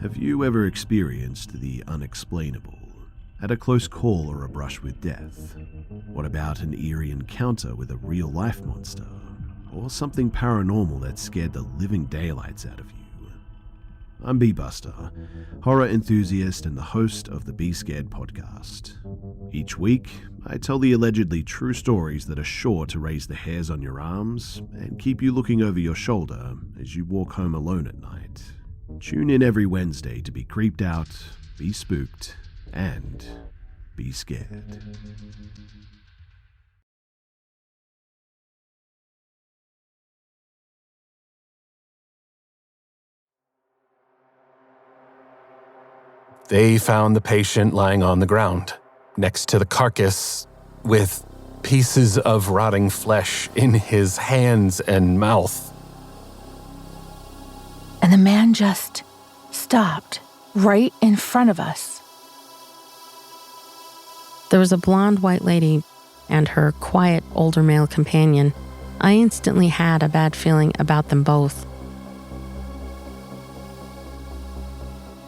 Have you ever experienced the unexplainable? Had a close call or a brush with death? What about an eerie encounter with a real-life monster? Or something paranormal that scared the living daylights out of you? I'm B-Buster, horror enthusiast and the host of the Be Scared podcast. Each week, I tell the allegedly true stories that are sure to raise the hairs on your arms and keep you looking over your shoulder as you walk home alone at night. Tune in every Wednesday to be creeped out, be spooked, and be scared. They found the patient lying on the ground, next to the carcass, with pieces of rotting flesh in his hands and mouth. And the man just stopped right in front of us. There was a blonde white lady and her quiet older male companion. I instantly had a bad feeling about them both.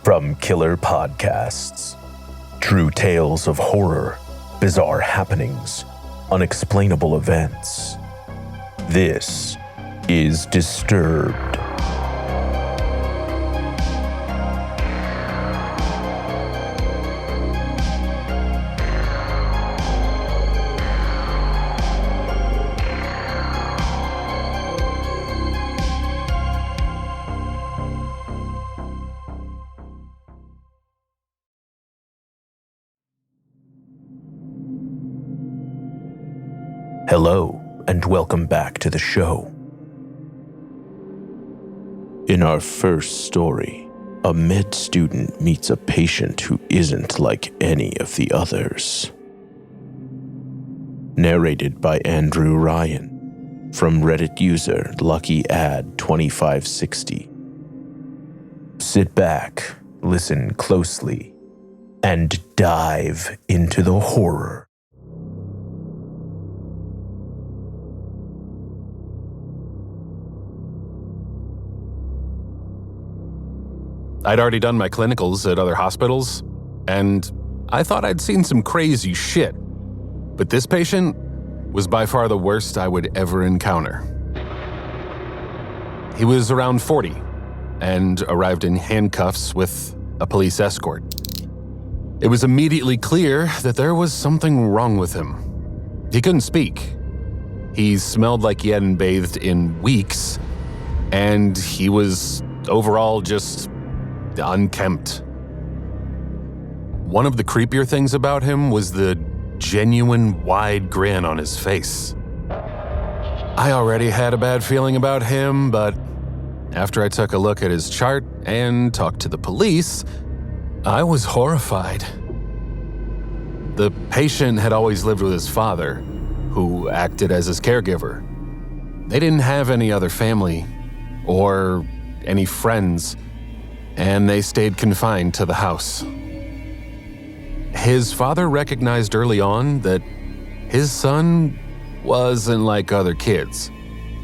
From Killer Podcasts, true tales of horror, bizarre happenings, unexplainable events. This is Disturbed. Hello, and welcome back to the show. In our first story, a med student meets a patient who isn't like any of the others. Narrated by Andrew Ryan, from Reddit user LuckyAd2560. Sit back, listen closely, and dive into the horror. I'd already done my clinicals at other hospitals, and I thought I'd seen some crazy shit. But this patient was by far the worst I would ever encounter. He was around 40 and arrived in handcuffs with a police escort. It was immediately clear that there was something wrong with him. He couldn't speak. He smelled like he hadn't bathed in weeks, and he was overall just unkempt. One of the creepier things about him was the genuine wide grin on his face. I already had a bad feeling about him, but after I took a look at his chart and talked to the police, I was horrified. The patient had always lived with his father, who acted as his caregiver. They didn't have any other family or any friends, and they stayed confined to the house. His father recognized early on that his son wasn't like other kids,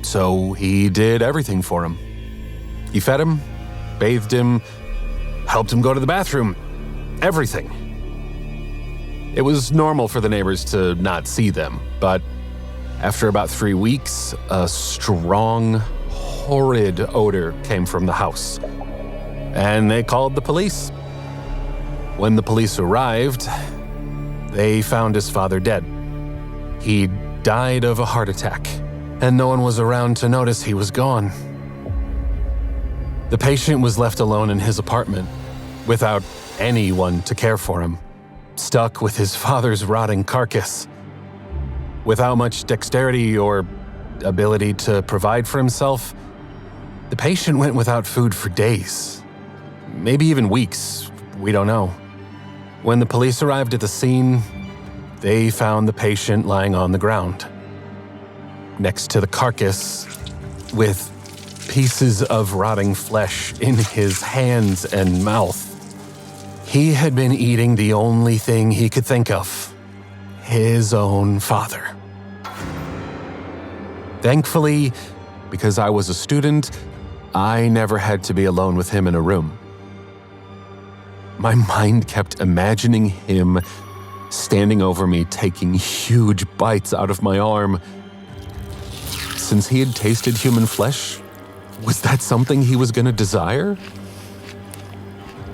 so he did everything for him. He fed him, bathed him, helped him go to the bathroom, everything. It was normal for the neighbors to not see them, but after about 3 weeks, a strong, horrid odor came from the house, and they called the police. When the police arrived, they found his father dead. He died of a heart attack, and no one was around to notice he was gone. The patient was left alone in his apartment, without anyone to care for him, stuck with his father's rotting carcass. Without much dexterity or ability to provide for himself, the patient went without food for days. Maybe even weeks, we don't know. When the police arrived at the scene, they found the patient lying on the ground, next to the carcass, with pieces of rotting flesh in his hands and mouth. He had been eating the only thing he could think of, his own father. Thankfully, because I was a student, I never had to be alone with him in a room. My mind kept imagining him standing over me, taking huge bites out of my arm. Since he had tasted human flesh, was that something he was going to desire?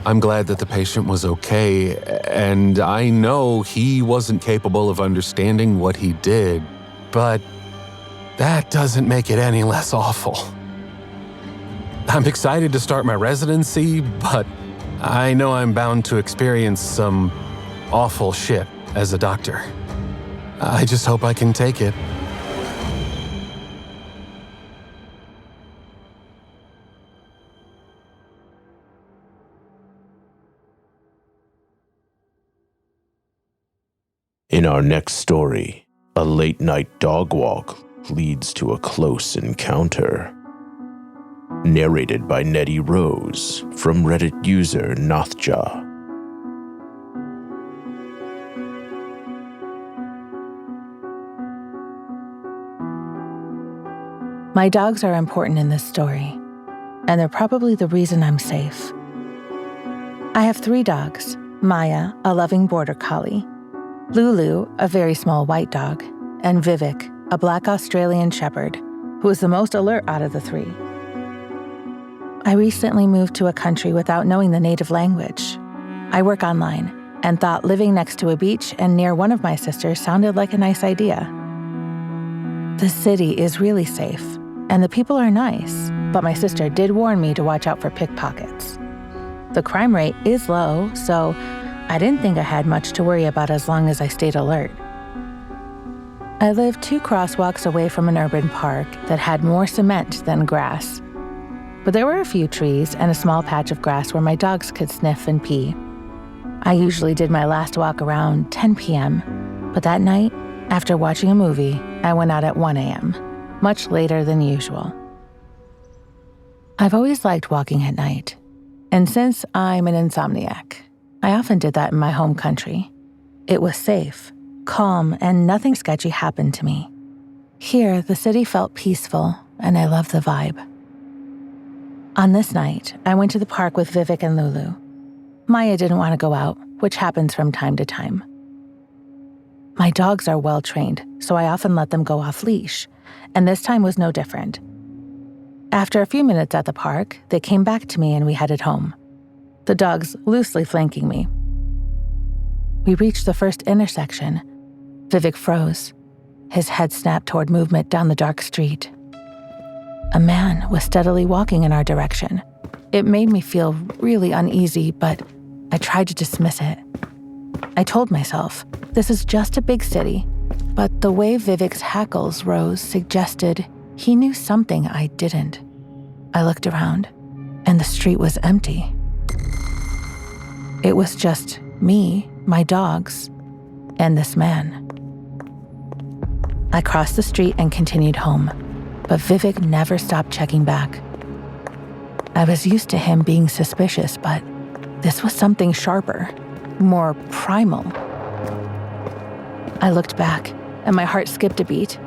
I'm glad that the patient was okay, and I know he wasn't capable of understanding what he did, but that doesn't make it any less awful. I'm excited to start my residency, but I know I'm bound to experience some awful shit as a doctor. I just hope I can take it. In our next story, a late-night dog walk leads to a close encounter. Narrated by Nettie Rose from Reddit user Nothjaw. My dogs are important in this story, and they're probably the reason I'm safe. I have 3 dogs: Maya, a loving border collie, Lulu, a very small white dog, and Vivek, a black Australian shepherd, who is the most alert out of the 3. I recently moved to a country without knowing the native language. I work online and thought living next to a beach and near one of my sisters sounded like a nice idea. The city is really safe, and the people are nice, but my sister did warn me to watch out for pickpockets. The crime rate is low, so I didn't think I had much to worry about as long as I stayed alert. I lived 2 crosswalks away from an urban park that had more cement than grass. But there were a few trees and a small patch of grass where my dogs could sniff and pee. I usually did my last walk around 10 p.m., but that night, after watching a movie, I went out at 1 a.m., much later than usual. I've always liked walking at night, and since I'm an insomniac, I often did that in my home country. It was safe, calm, and nothing sketchy happened to me. Here, the city felt peaceful, and I loved the vibe. On this night, I went to the park with Vivek and Lulu. Maya didn't want to go out, which happens from time to time. My dogs are well trained, so I often let them go off leash, and this time was no different. After a few minutes at the park, they came back to me and we headed home, the dogs loosely flanking me. We reached the first intersection. Vivek froze. His head snapped toward movement down the dark street. A man was steadily walking in our direction. It made me feel really uneasy, but I tried to dismiss it. I told myself, this is just a big city, but the way Vivek's hackles rose suggested he knew something I didn't. I looked around, and the street was empty. It was just me, my dogs, and this man. I crossed the street and continued home, but Vivek never stopped checking back. I was used to him being suspicious, but this was something sharper, more primal. I looked back, and my heart skipped a beat.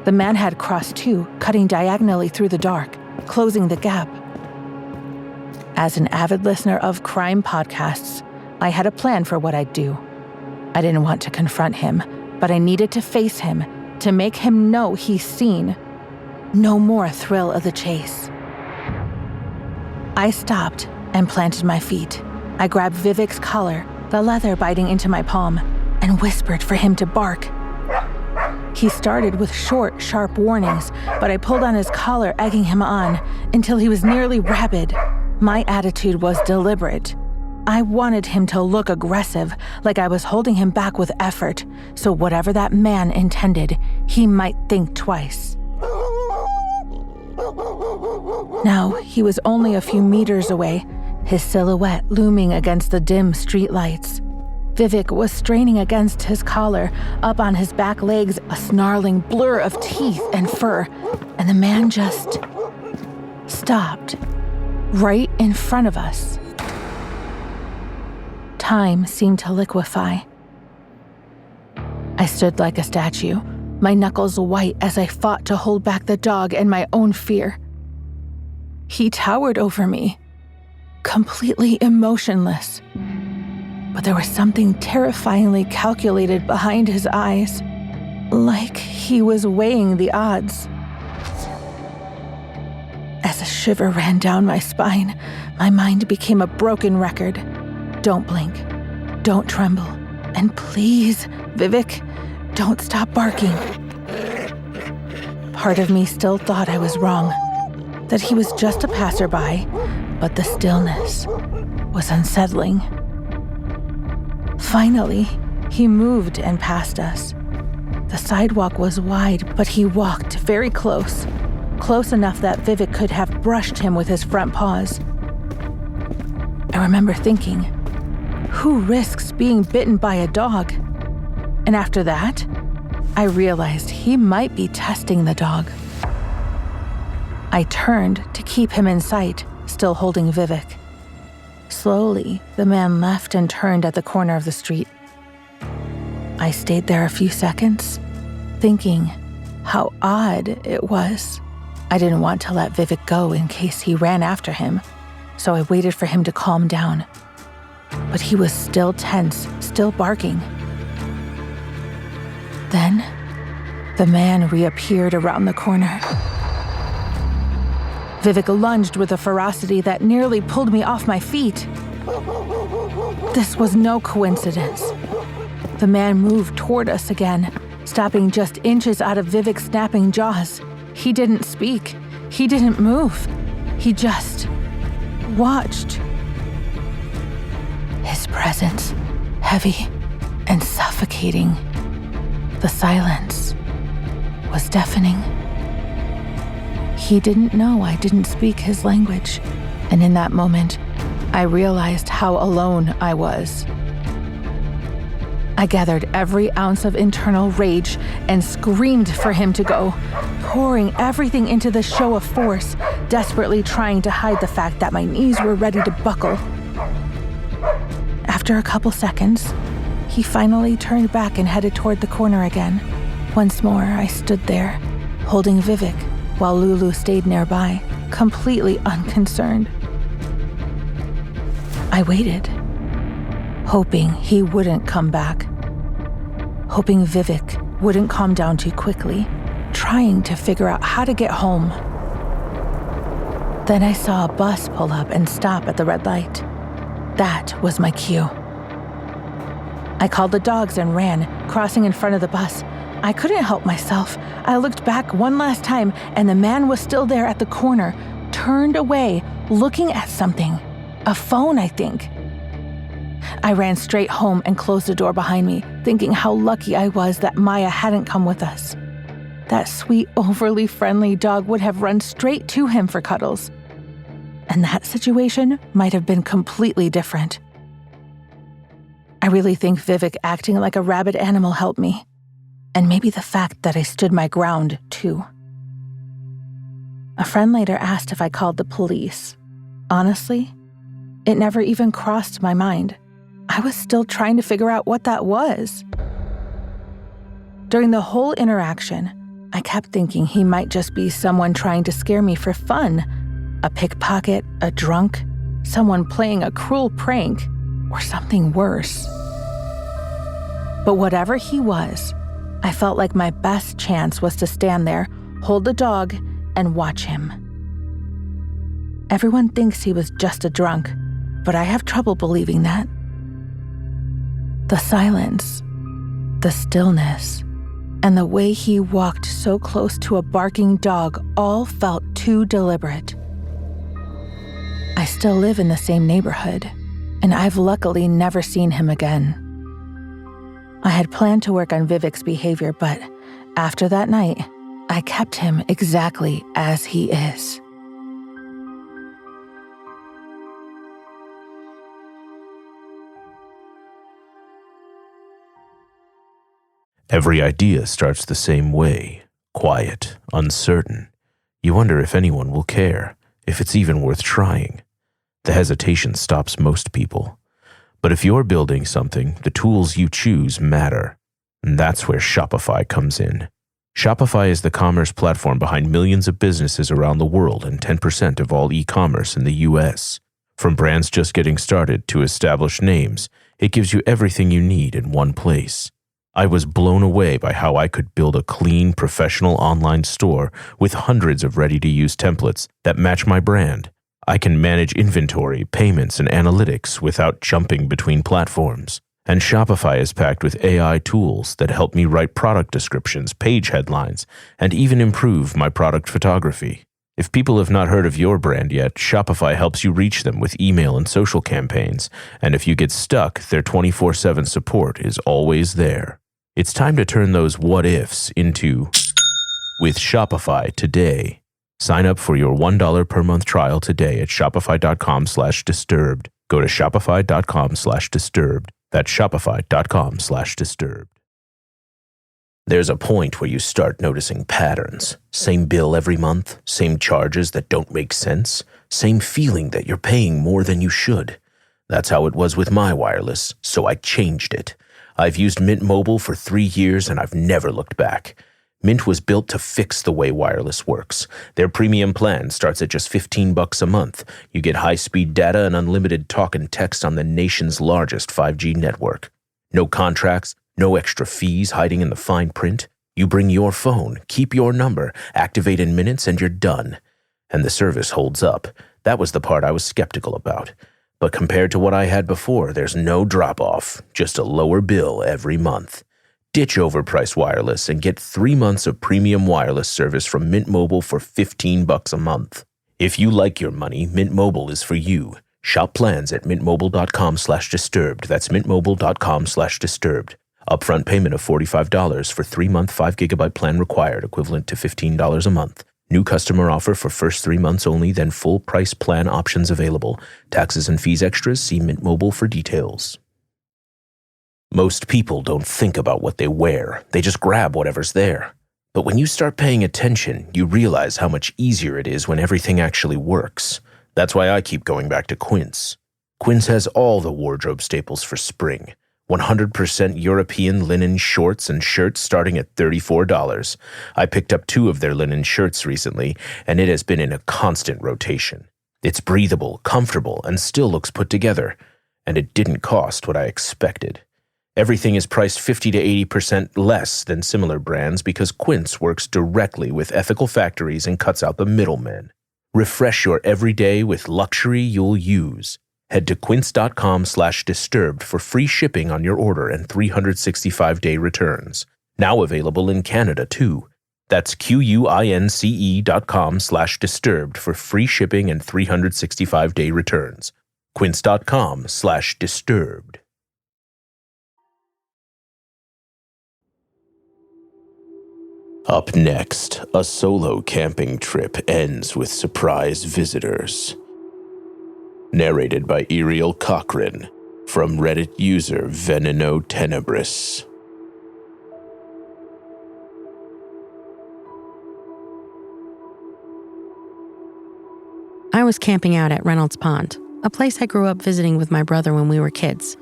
The man had crossed too, cutting diagonally through the dark, closing the gap. As an avid listener of crime podcasts, I had a plan for what I'd do. I didn't want to confront him, but I needed to face him, to make him know he's seen. No more thrill of the chase. I stopped and planted my feet. I grabbed Vivek's collar, the leather biting into my palm, and whispered for him to bark. He started with short, sharp warnings, but I pulled on his collar, egging him on, until he was nearly rabid. My attitude was deliberate. I wanted him to look aggressive, like I was holding him back with effort, so whatever that man intended, he might think twice. Now, he was only a few meters away, his silhouette looming against the dim streetlights. Vivek was straining against his collar, up on his back legs, a snarling blur of teeth and fur, and the man just stopped, right in front of us. Time seemed to liquefy. I stood like a statue, my knuckles white as I fought to hold back the dog and my own fear. He towered over me, completely emotionless, but there was something terrifyingly calculated behind his eyes, like he was weighing the odds. As a shiver ran down my spine, my mind became a broken record. Don't blink, don't tremble, and please, Vivek, don't stop barking. Part of me still thought I was wrong, that he was just a passerby, but the stillness was unsettling. Finally, he moved and passed us. The sidewalk was wide, but he walked very close enough that Vivek could have brushed him with his front paws. I remember thinking, who risks being bitten by a dog? And after that, I realized he might be testing the dog. I turned to keep him in sight, still holding Vivek. Slowly, the man left and turned at the corner of the street. I stayed there a few seconds, thinking how odd it was. I didn't want to let Vivek go in case he ran after him, so I waited for him to calm down. But he was still tense, still barking. Then, the man reappeared around the corner. Vivek lunged with a ferocity that nearly pulled me off my feet. This was no coincidence. The man moved toward us again, stopping just inches out of Vivek's snapping jaws. He didn't speak. He didn't move. He just watched. His presence, heavy and suffocating. The silence was deafening. He didn't know I didn't speak his language, and in that moment, I realized how alone I was. I gathered every ounce of internal rage and screamed for him to go, pouring everything into the show of force, desperately trying to hide the fact that my knees were ready to buckle. After a couple seconds, he finally turned back and headed toward the corner again. Once more, I stood there, holding Vivek, while Lulu stayed nearby, completely unconcerned. I waited, hoping he wouldn't come back, hoping Vivek wouldn't calm down too quickly, trying to figure out how to get home. Then I saw a bus pull up and stop at the red light. That was my cue. I called the dogs and ran, crossing in front of the bus. I couldn't help myself. I looked back one last time, and the man was still there at the corner, turned away, looking at something. A phone, I think. I ran straight home and closed the door behind me, thinking how lucky I was that Maya hadn't come with us. That sweet, overly friendly dog would have run straight to him for cuddles. And that situation might have been completely different. I really think Vivek acting like a rabid animal helped me. And maybe the fact that I stood my ground, too. A friend later asked if I called the police. Honestly, it never even crossed my mind. I was still trying to figure out what that was. During the whole interaction, I kept thinking he might just be someone trying to scare me for fun. A pickpocket, a drunk, someone playing a cruel prank, or something worse. But whatever he was, I felt like my best chance was to stand there, hold the dog, and watch him. Everyone thinks he was just a drunk, but I have trouble believing that. The silence, the stillness, and the way he walked so close to a barking dog all felt too deliberate. I still live in the same neighborhood, and I've luckily never seen him again. I had planned to work on Vivek's behavior, but after that night, I kept him exactly as he is. Every idea starts the same way, quiet, uncertain. You wonder if anyone will care, if it's even worth trying. The hesitation stops most people. But if you're building something, the tools you choose matter. And that's where Shopify comes in. Shopify is the commerce platform behind millions of businesses around the world and 10% of all e-commerce in the US. From brands just getting started to established names, it gives you everything you need in one place. I was blown away by how I could build a clean, professional online store with hundreds of ready-to-use templates that match my brand. I can manage inventory, payments, and analytics without jumping between platforms. And Shopify is packed with AI tools that help me write product descriptions, page headlines, and even improve my product photography. If people have not heard of your brand yet, Shopify helps you reach them with email and social campaigns. And if you get stuck, their 24/7 support is always there. It's time to turn those what-ifs into with Shopify today. Sign up for your $1 per month trial today at shopify.com/disturbed. Go to shopify.com/disturbed. That's shopify.com/disturbed. There's a point where you start noticing patterns. Same bill every month, same charges that don't make sense, same feeling that you're paying more than you should. That's how it was with my wireless, so I changed it. I've used Mint Mobile for 3 years and I've never looked back. Mint was built to fix the way wireless works. Their premium plan starts at just $15 a month. You get high-speed data and unlimited talk and text on the nation's largest 5G network. No contracts, no extra fees hiding in the fine print. You bring your phone, keep your number, activate in minutes, and you're done. And the service holds up. That was the part I was skeptical about. But compared to what I had before, there's no drop-off, just a lower bill every month. Ditch overpriced wireless and get 3 months of premium wireless service from Mint Mobile for $15 a month. If you like your money, Mint Mobile is for you. Shop plans at mintmobile.com/disturbed. That's mintmobile.com/disturbed. Upfront payment of $45 for 3-month 5GB plan required, equivalent to $15 a month. New customer offer for first 3 months only, then full price plan options available. Taxes and fees extras. See Mint Mobile for details. Most people don't think about what they wear. They just grab whatever's there. But when you start paying attention, you realize how much easier it is when everything actually works. That's why I keep going back to Quince. Quince has all the wardrobe staples for spring. 100% European linen shorts and shirts starting at $34. I picked up 2 of their linen shirts recently, and it has been in a constant rotation. It's breathable, comfortable, and still looks put together. And it didn't cost what I expected. Everything is priced 50 to 80% less than similar brands because Quince works directly with ethical factories and cuts out the middlemen. Refresh your everyday with luxury you'll use. Head to quince.com/disturbed for free shipping on your order and 365-day returns. Now available in Canada too. That's QUINCE.com/disturbed for free shipping and 365-day returns. Quince.com/disturbed. Up next, a solo camping trip ends with surprise visitors. Narrated by Iryiel Cochran, from Reddit user Veneno Tenebris. I was camping out at Reynolds Pond, a place I grew up visiting with my brother when we were kids.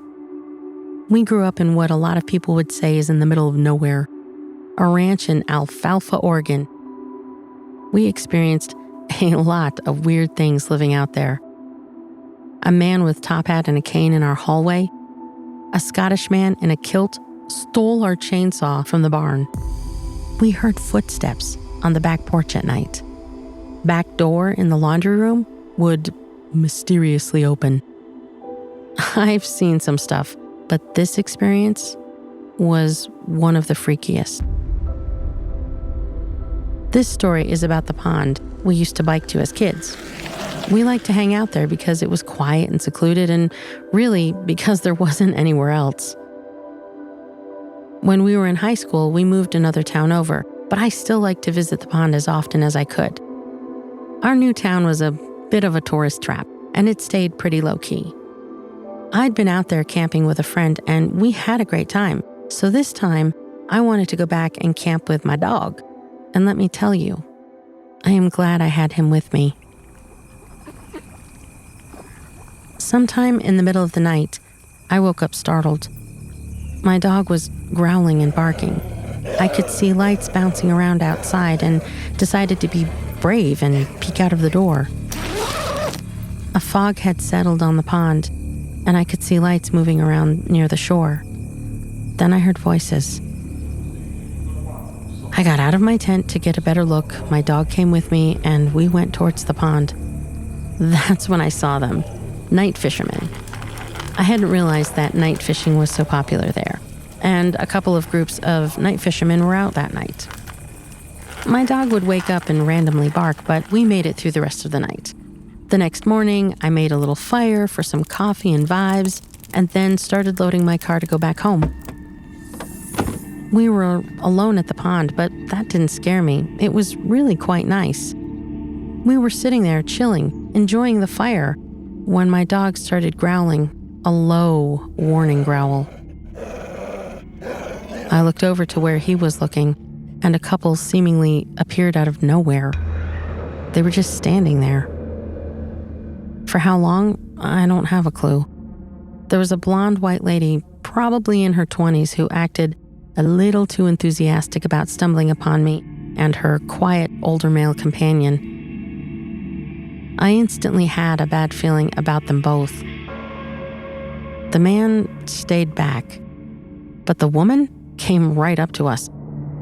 We grew up in what a lot of people would say is in the middle of nowhere, a ranch in Alfalfa, Oregon. We experienced a lot of weird things living out there. A man with top hat and a cane in our hallway. A Scottish man in a kilt stole our chainsaw from the barn. We heard footsteps on the back porch at night. Back door in the laundry room would mysteriously open. I've seen some stuff, but this experience was one of the freakiest. This story is about the pond we used to bike to as kids. We liked to hang out there because it was quiet and secluded, and really because there wasn't anywhere else. When we were in high school, we moved another town over, but I still liked to visit the pond as often as I could. Our new town was a bit of a tourist trap, and it stayed pretty low-key. I'd been out there camping with a friend, and we had a great time. So this time, I wanted to go back and camp with my dog. And let me tell you, I am glad I had him with me. Sometime in the middle of the night, I woke up startled. My dog was growling and barking. I could see lights bouncing around outside and decided to be brave and peek out of the door. A fog had settled on the pond, and I could see lights moving around near the shore. Then I heard voices. I got out of my tent to get a better look. My dog came with me, and we went towards the pond. That's when I saw them, night fishermen. I hadn't realized that night fishing was so popular there, and a couple of groups of night fishermen were out that night. My dog would wake up and randomly bark, but we made it through the rest of the night. The next morning, I made a little fire for some coffee and vibes, and then started loading my car to go back home. We were alone at the pond, but that didn't scare me. It was really quite nice. We were sitting there chilling, enjoying the fire, when my dog started growling, a low, warning growl. I looked over to where he was looking, and a couple seemingly appeared out of nowhere. They were just standing there. For how long? I don't have a clue. There was a blonde white lady, probably in her 20s, who acted a little too enthusiastic about stumbling upon me and her quiet older male companion. I instantly had a bad feeling about them both. The man stayed back, but the woman came right up to us.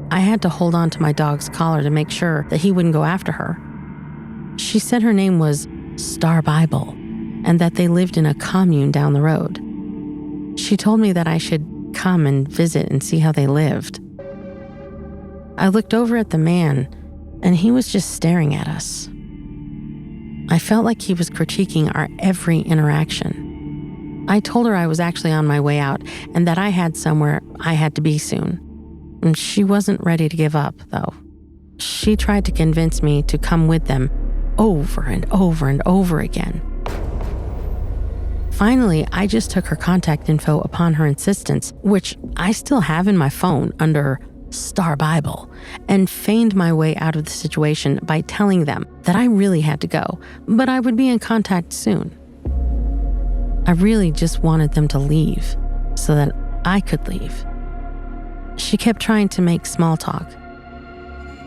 I had to hold on to my dog's collar to make sure that he wouldn't go after her. She said her name was Star Bible and that they lived in a commune down the road. She told me that I should come and visit and see how they lived. I looked over at the man, and he was just staring at us. I felt like he was critiquing our every interaction. I told her I was actually on my way out and that I had somewhere I had to be soon. And she wasn't ready to give up, though. She tried to convince me to come with them over and over and over again. Finally, I just took her contact info upon her insistence, which I still have in my phone under Star Bible, and feigned my way out of the situation by telling them that I really had to go, but I would be in contact soon. I really just wanted them to leave so that I could leave. She kept trying to make small talk.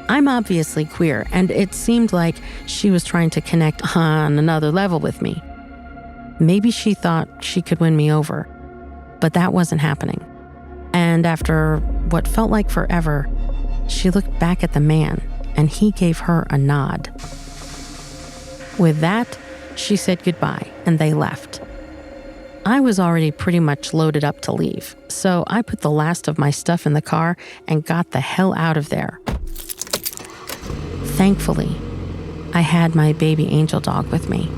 I'm obviously queer, and it seemed like she was trying to connect on another level with me. Maybe she thought she could win me over, but that wasn't happening. And after what felt like forever, she looked back at the man, and he gave her a nod. With that, she said goodbye, and they left. I was already pretty much loaded up to leave, so I put the last of my stuff in the car and got the hell out of there. Thankfully, I had my baby angel dog with me,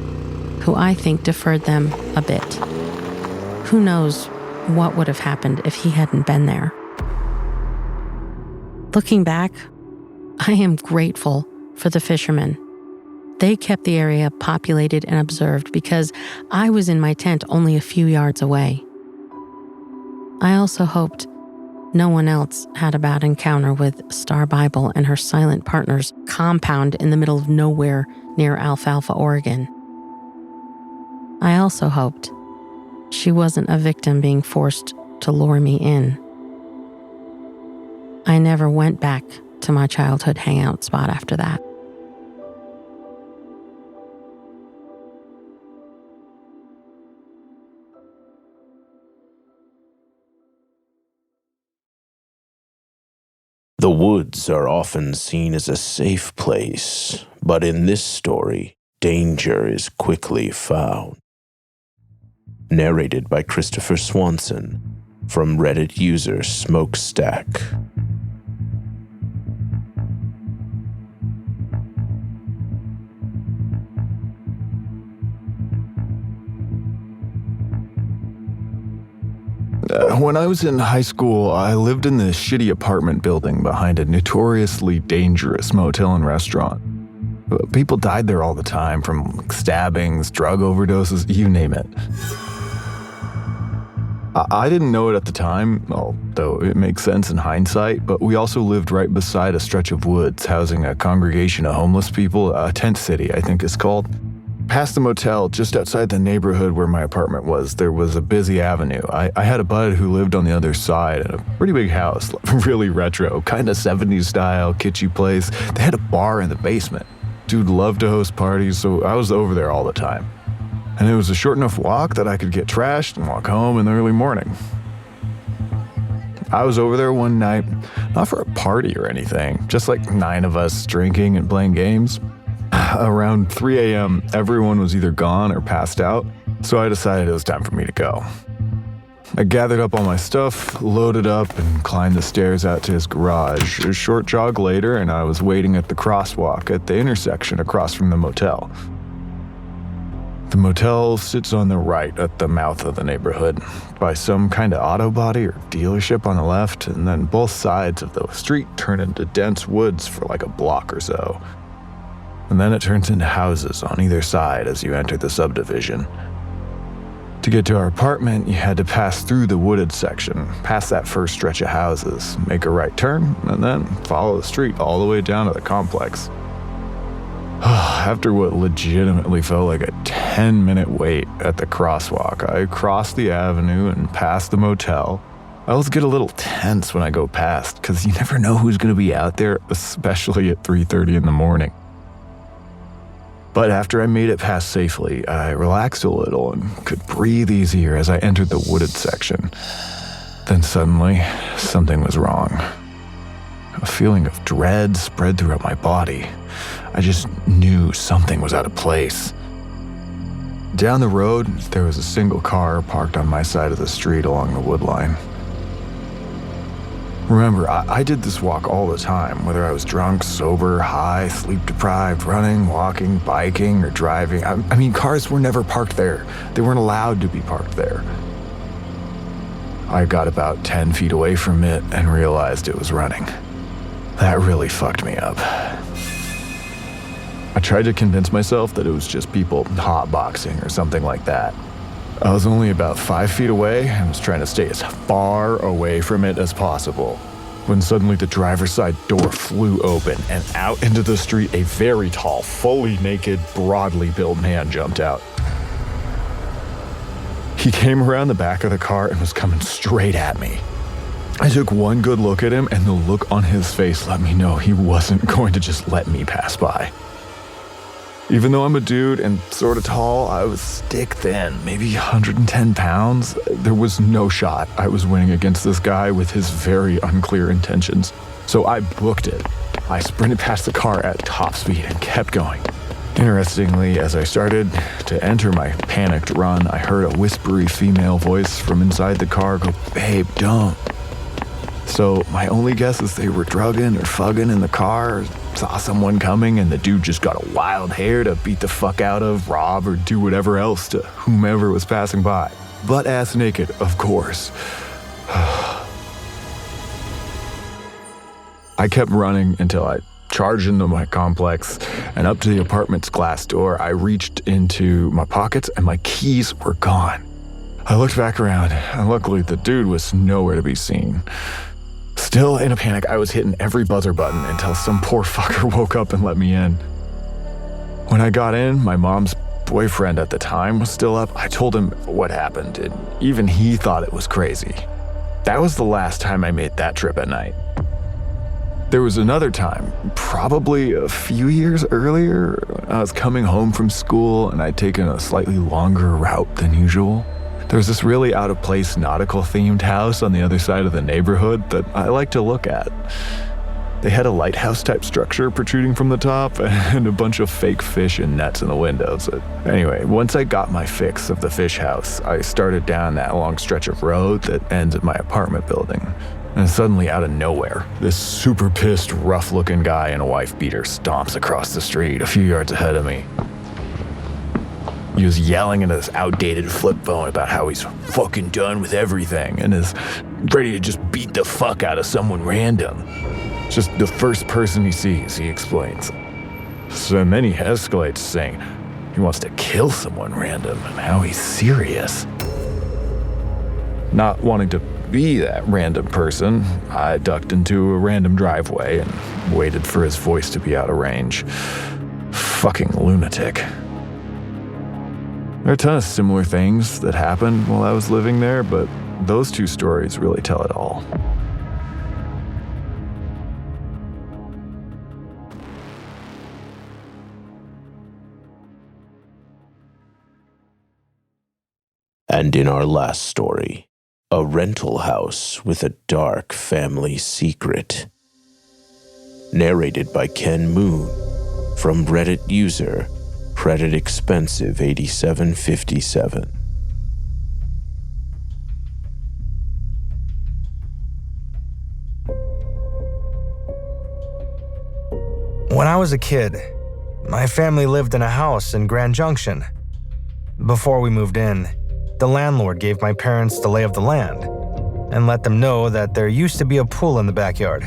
who I think deferred them a bit. Who knows what would have happened if he hadn't been there. Looking back, I am grateful for the fishermen. They kept the area populated and observed because I was in my tent only a few yards away. I also hoped no one else had a bad encounter with Star Bible and her silent partner's compound in the middle of nowhere near Alfalfa, Oregon. I also hoped she wasn't a victim being forced to lure me in. I never went back to my childhood hangout spot after that. The woods are often seen as a safe place, but in this story, danger is quickly found. Narrated by Christopher Swanson from Reddit user Smokestack. When I was in high school, I lived in this shitty apartment building behind a notoriously dangerous motel and restaurant. People died there all the time from stabbings, drug overdoses, you name it. I didn't know it at the time, although it makes sense in hindsight, but we also lived right beside a stretch of woods housing a congregation of homeless people, a tent city, I think it's called. Past the motel, just outside the neighborhood where my apartment was, there was a busy avenue. I had a bud who lived on the other side in a pretty big house, really retro, kind of 70s style, kitschy place. They had a bar in the basement. Dude loved to host parties, so I was over there all the time. And it was a short enough walk that I could get trashed and walk home in the early morning. I was over there one night, not for a party or anything, just like 9 of us drinking and playing games. Around 3 a.m., everyone was either gone or passed out, so I decided it was time for me to go. I gathered up all my stuff, loaded up, and climbed the stairs out to his garage. A short jog later, and I was waiting at the crosswalk at the intersection across from the motel. The motel sits on the right at the mouth of the neighborhood, by some kind of auto body or dealership on the left, and then both sides of the street turn into dense woods for like a block or so. And then it turns into houses on either side as you enter the subdivision. To get to our apartment, you had to pass through the wooded section, past that first stretch of houses, make a right turn, and then follow the street all the way down to the complex. After what legitimately felt like a 10-minute wait at the crosswalk, I crossed the avenue and passed the motel. I always get a little tense when I go past, because you never know who's going to be out there, especially at 3:30 in the morning. But after I made it past safely, I relaxed a little and could breathe easier as I entered the wooded section. Then suddenly, something was wrong. A feeling of dread spread throughout my body. I just knew something was out of place. Down the road, there was a single car parked on my side of the street along the wood line. Remember, I did this walk all the time, whether I was drunk, sober, high, sleep-deprived, running, walking, biking, or driving. I mean, cars were never parked there. They weren't allowed to be parked there. I got about 10 feet away from it and realized it was running. That really fucked me up. I tried to convince myself that it was just people hotboxing or something like that. I was only about 5 feet away and was trying to stay as far away from it as possible, when suddenly the driver's side door flew open and out into the street a very tall, fully naked, broadly built man jumped out. He came around the back of the car and was coming straight at me. I took one good look at him, and the look on his face let me know he wasn't going to just let me pass by. Even though I'm a dude and sort of tall, I was stick thin, maybe 110 pounds. There was no shot I was winning against this guy with his very unclear intentions. So I booked it. I sprinted past the car at top speed and kept going. Interestingly, as I started to enter my panicked run, I heard a whispery female voice from inside the car go, "Babe, don't." So my only guess is they were drugging or fugging in the car, saw someone coming, and the dude just got a wild hair to beat the fuck out of, rob, or do whatever else to whomever was passing by. Butt-ass naked, of course. I kept running until I charged into my complex and up to the apartment's glass door. I reached into my pockets and my keys were gone. I looked back around, and luckily the dude was nowhere to be seen. Still in a panic, I was hitting every buzzer button until some poor fucker woke up and let me in. When I got in, my mom's boyfriend at the time was still up. I told him what happened, and even he thought it was crazy. That was the last time I made that trip at night. There was another time, probably a few years earlier. I was coming home from school and I'd taken a slightly longer route than usual. There was this really out-of-place nautical-themed house on the other side of the neighborhood that I like to look at. They had a lighthouse-type structure protruding from the top and a bunch of fake fish and nets in the windows. Anyway, once I got my fix of the fish house, I started down that long stretch of road that ends at my apartment building. And suddenly, out of nowhere, this super pissed, rough-looking guy in a wife beater stomps across the street a few yards ahead of me. He was yelling into this outdated flip phone about how he's fucking done with everything and is ready to just beat the fuck out of someone random. Just the first person he sees, he explains. So then he escalates, saying he wants to kill someone random and how he's serious. Not wanting to be that random person, I ducked into a random driveway and waited for his voice to be out of range. Fucking lunatic. There are a ton of similar things that happened while I was living there, but those two stories really tell it all. And in our last story, a rental house with a dark family secret. Narrated by Ken Moon from Reddit user Credit Expensive 8757. When I was a kid, my family lived in a house in Grand Junction. Before we moved in, the landlord gave my parents the lay of the land and let them know that there used to be a pool in the backyard.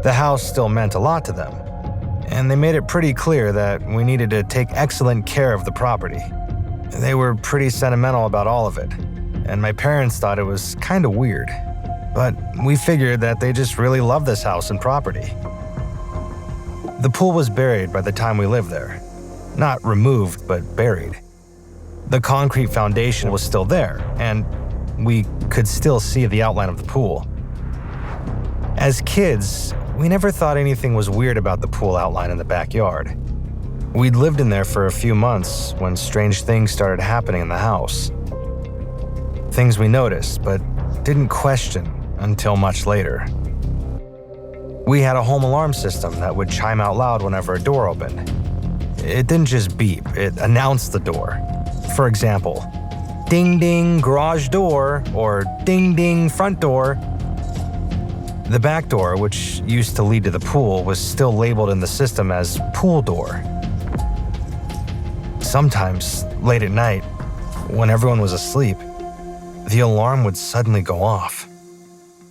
The house still meant a lot to them, and they made it pretty clear that we needed to take excellent care of the property. They were pretty sentimental about all of it, and my parents thought it was kind of weird, but we figured that they just really loved this house and property. The pool was buried by the time we lived there. Not removed, but buried. The concrete foundation was still there, and we could still see the outline of the pool. As kids, we never thought anything was weird about the pool outline in the backyard. We'd lived in there for a few months when strange things started happening in the house. Things we noticed, but didn't question until much later. We had a home alarm system that would chime out loud whenever a door opened. It didn't just beep, it announced the door. For example, ding ding garage door or ding ding front door. The back door, which used to lead to the pool, was still labeled in the system as pool door. Sometimes, late at night, when everyone was asleep, the alarm would suddenly go off.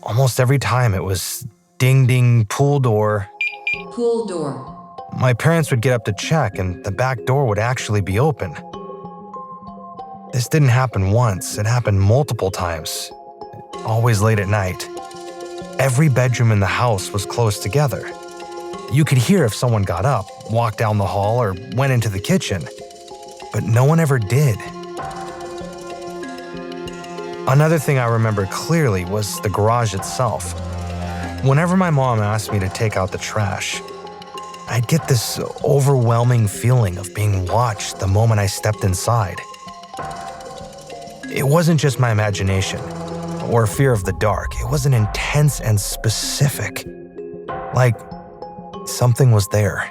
Almost every time it was ding ding pool door. Pool door. My parents would get up to check and the back door would actually be open. This didn't happen once, it happened multiple times, always late at night. Every bedroom in the house was close together. You could hear if someone got up, walked down the hall, or went into the kitchen, but no one ever did. Another thing I remember clearly was the garage itself. Whenever my mom asked me to take out the trash, I'd get this overwhelming feeling of being watched the moment I stepped inside. It wasn't just my imagination or fear of the dark. It was an intense and specific. Like something was there,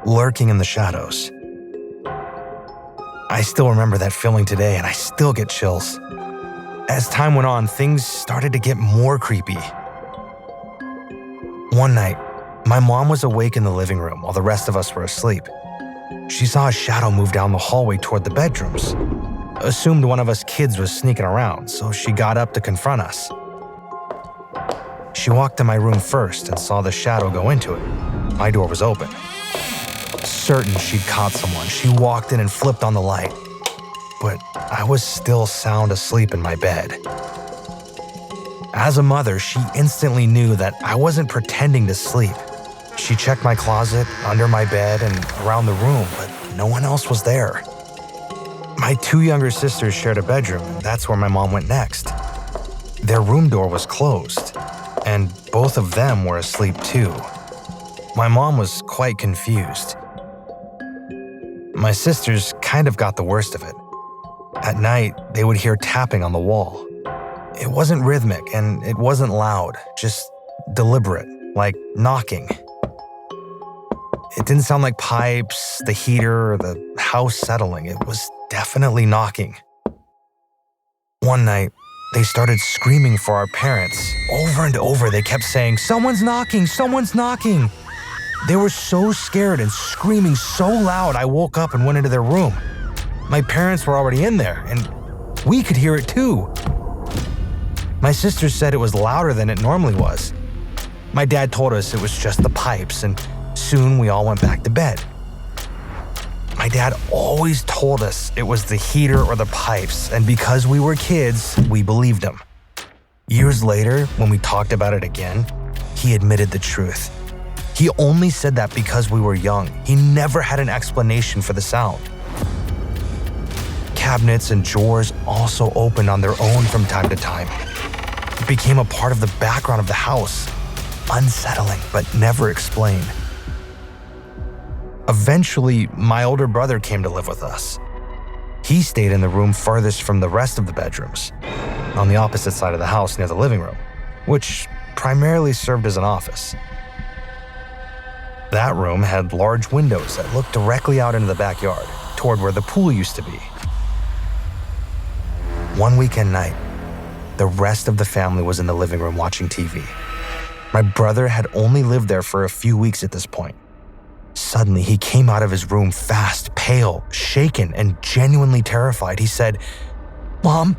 lurking in the shadows. I still remember that feeling today, and I still get chills. As time went on, things started to get more creepy. One night, my mom was awake in the living room while the rest of us were asleep. She saw a shadow move down the hallway toward the bedrooms. Assumed one of us kids was sneaking around, so she got up to confront us. She walked to my room first and saw the shadow go into it. My door was open. Certain she'd caught someone, she walked in and flipped on the light. But I was still sound asleep in my bed. As a mother, she instantly knew that I wasn't pretending to sleep. She checked my closet, under my bed, and around the room, but no one else was there. My two younger sisters shared a bedroom, and that's where my mom went next. Their room door was closed, and both of them were asleep too. My mom was quite confused. My sisters kind of got the worst of it. At night, they would hear tapping on the wall. It wasn't rhythmic and it wasn't loud, just deliberate, like knocking. It didn't sound like pipes, the heater, or the house settling. It was definitely knocking. One night, they started screaming for our parents. Over and over, they kept saying, "Someone's knocking, someone's knocking." They were so scared and screaming so loud, I woke up and went into their room. My parents were already in there, and we could hear it too. My sisters said it was louder than it normally was. My dad told us it was just the pipes, and soon we all went back to bed. My dad always told us it was the heater or the pipes, and because we were kids, we believed him. Years later, when we talked about it again, he admitted the truth. He only said that because we were young. He never had an explanation for the sound. Cabinets and drawers also opened on their own from time to time. It became a part of the background of the house, unsettling but never explained. Eventually, my older brother came to live with us. He stayed in the room farthest from the rest of the bedrooms, on the opposite side of the house near the living room, which primarily served as an office. That room had large windows that looked directly out into the backyard, toward where the pool used to be. One weekend night, the rest of the family was in the living room watching TV. My brother had only lived there for a few weeks at this point. Suddenly, he came out of his room fast, pale, shaken, and genuinely terrified. He said, "Mom,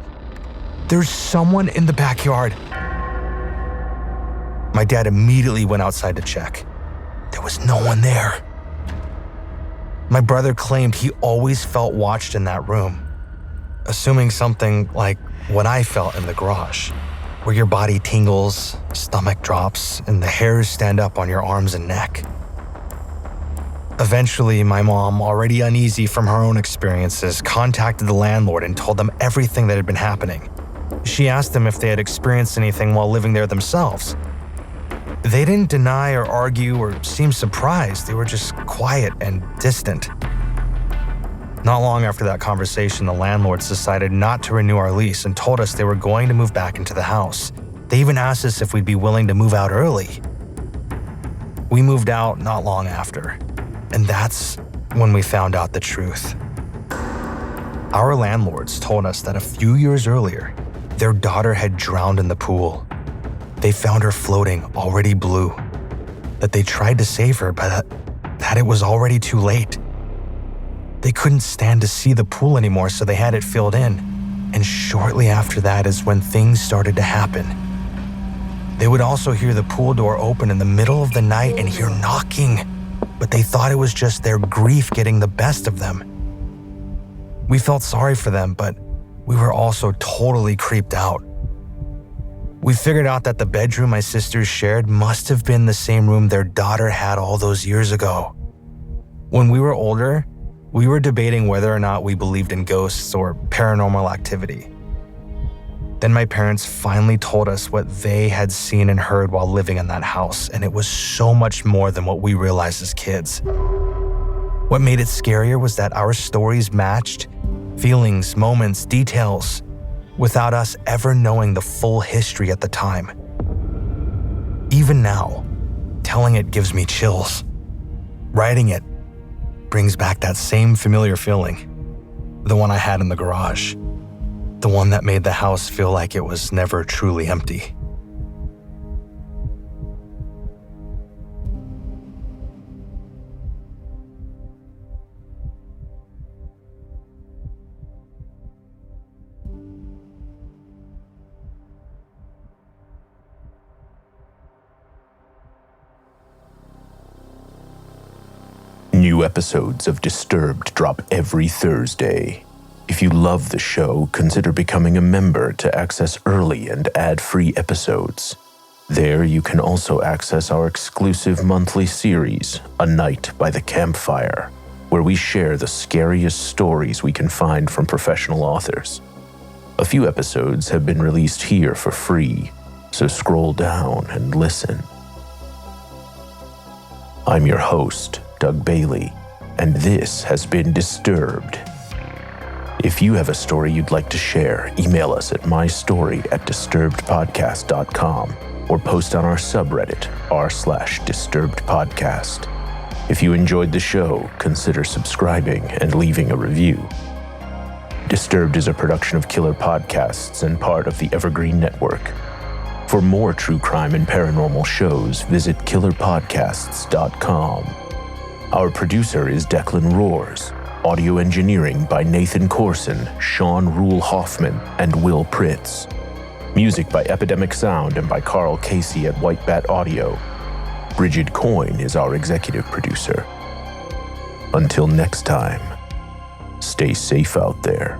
there's someone in the backyard." My dad immediately went outside to check. There was no one there. My brother claimed he always felt watched in that room, assuming something like what I felt in the garage, where your body tingles, stomach drops, and the hairs stand up on your arms and neck. Eventually, my mom, already uneasy from her own experiences, contacted the landlord and told them everything that had been happening. She asked them if they had experienced anything while living there themselves. They didn't deny or argue or seem surprised. They were just quiet and distant. Not long after that conversation, the landlords decided not to renew our lease and told us they were going to move back into the house. They even asked us if we'd be willing to move out early. We moved out not long after, and that's when we found out the truth. Our landlords told us that a few years earlier, their daughter had drowned in the pool. They found her floating, already blue. That they tried to save her, but that it was already too late. They couldn't stand to see the pool anymore, so they had it filled in. And shortly after that is when things started to happen. They would also hear the pool door open in the middle of the night and hear knocking, but they thought it was just their grief getting the best of them. We felt sorry for them, but we were also totally creeped out. We figured out that the bedroom my sisters shared must have been the same room their daughter had all those years ago. When we were older, we were debating whether or not we believed in ghosts or paranormal activity. Then my parents finally told us what they had seen and heard while living in that house, and it was so much more than what we realized as kids. What made it scarier was that our stories matched feelings, moments, details, without us ever knowing the full history at the time. Even now, telling it gives me chills. Writing it brings back that same familiar feeling, the one I had in the garage, the one that made the house feel like it was never truly empty. New episodes of Disturbed drop every Thursday. If you love the show, consider becoming a member to access early and ad-free episodes. There you can also access our exclusive monthly series, A Night by the Campfire, where we share the scariest stories we can find from professional authors. A few episodes have been released here for free, so scroll down and listen. I'm your host, Doug Bailey, and this has been Disturbed. If you have a story you'd like to share, email us at mystory@disturbedpodcast.com or post on our subreddit, r/disturbedpodcast. If you enjoyed the show, consider subscribing and leaving a review. Disturbed is a production of Killer Podcasts and part of the Evergreen Network. For more true crime and paranormal shows, visit killerpodcasts.com. Our producer is Declan Roars. Audio engineering by Nathan Corson, Sean Rule Hoffman, and Will Pritz. Music by Epidemic Sound and by Carl Casey at White Bat Audio. Bridget Coyne is our executive producer. Until next time, stay safe out there.